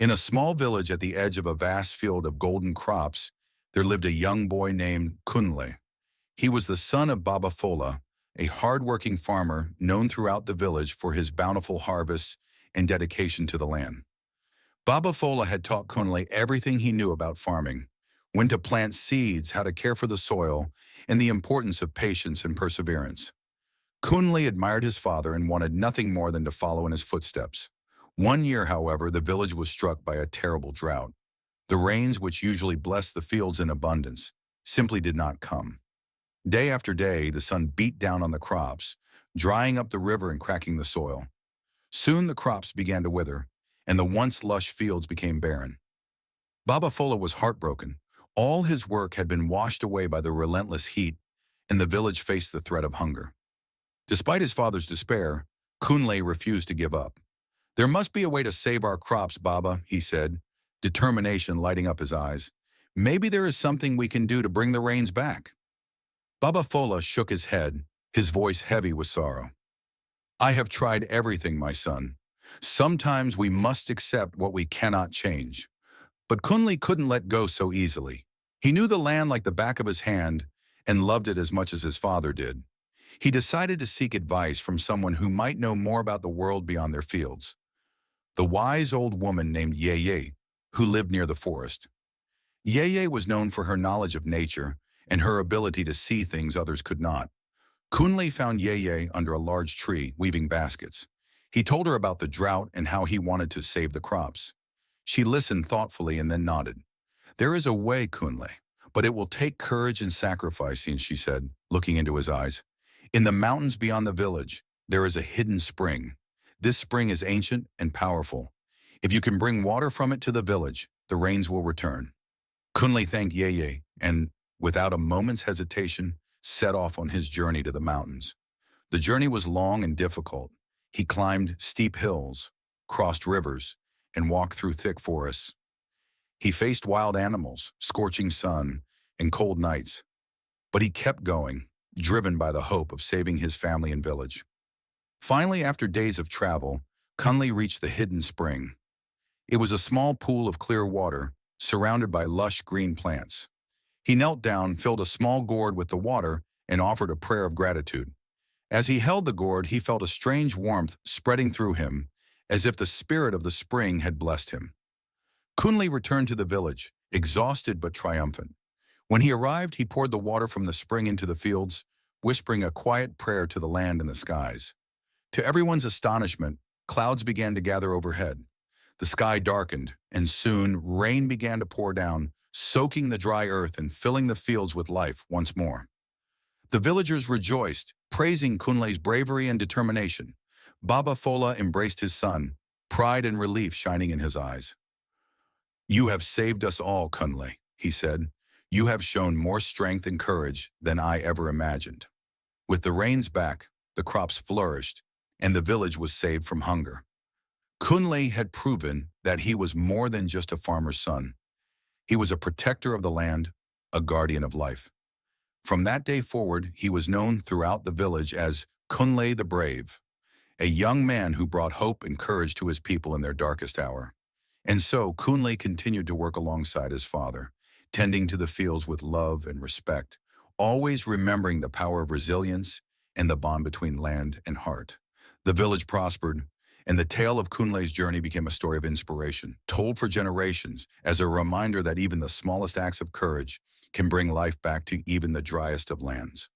In a small village at the edge of a vast field of golden crops, there lived a young boy named Kunle. He was the son of Baba Fola, a hard-working farmer known throughout the village for his bountiful harvests and dedication to the land. Baba Fola had taught Kunle everything he knew about farming: when to plant seeds, how to care for the soil, and the importance of patience and perseverance. Kunle admired his father and wanted nothing more than to follow in his footsteps. One year, however, the village was struck by a terrible drought. The rains, which usually blessed the fields in abundance, simply did not come. Day after day, the sun beat down on the crops, drying up the river and cracking the soil. Soon the crops began to wither, and the once lush fields became barren. Baba Fola was heartbroken. All his work had been washed away by the relentless heat, and the village faced the threat of hunger. Despite his father's despair, Kunle refused to give up. "There must be a way to save our crops, Baba," he said, determination lighting up his eyes. "Maybe there is something we can do to bring the rains back." Baba Fola shook his head, his voice heavy with sorrow. "I have tried everything, my son. Sometimes we must accept what we cannot change." But Kunle couldn't let go so easily. He knew the land like the back of his hand and loved it as much as his father did. He decided to seek advice from someone who might know more about the world beyond their fields. The wise old woman named Yeye, who lived near the forest. Yeye was known for her knowledge of nature and her ability to see things others could not. Kunle found Yeye under a large tree, weaving baskets. He told her about the drought and how he wanted to save the crops. She listened thoughtfully and then nodded. "There is a way, Kunle, but it will take courage and sacrifice," she said, looking into his eyes. "In the mountains beyond the village, there is a hidden spring. This spring is ancient and powerful. If you can bring water from it to the village, the rains will return." Kunle thanked Yeye and, without a moment's hesitation, set off on his journey to the mountains. The journey was long and difficult. He climbed steep hills, crossed rivers, and walked through thick forests. He faced wild animals, scorching sun, and cold nights. But he kept going, driven by the hope of saving his family and village. Finally, after days of travel, Kunle reached the hidden spring. It was a small pool of clear water, surrounded by lush green plants. He knelt down, filled a small gourd with the water, and offered a prayer of gratitude. As he held the gourd, he felt a strange warmth spreading through him, as if the spirit of the spring had blessed him. Kunle returned to the village, exhausted but triumphant. When he arrived, he poured the water from the spring into the fields, whispering a quiet prayer to the land and the skies. To everyone's astonishment, clouds began to gather overhead. The sky darkened, and soon rain began to pour down, soaking the dry earth and filling the fields with life once more. The villagers rejoiced, praising Kunle's bravery and determination. Baba Fola embraced his son, pride and relief shining in his eyes. "You have saved us all, Kunle," he said. "You have shown more strength and courage than I ever imagined." With the rains back, the crops flourished, and the village was saved from hunger. Kunle had proven that he was more than just a farmer's son. He was a protector of the land, a guardian of life. From that day forward, he was known throughout the village as Kunle the Brave, a young man who brought hope and courage to his people in their darkest hour. And so Kunle continued to work alongside his father, tending to the fields with love and respect, always remembering the power of resilience and the bond between land and heart. The village prospered, and the tale of Kunle's journey became a story of inspiration, told for generations as a reminder that even the smallest acts of courage can bring life back to even the driest of lands.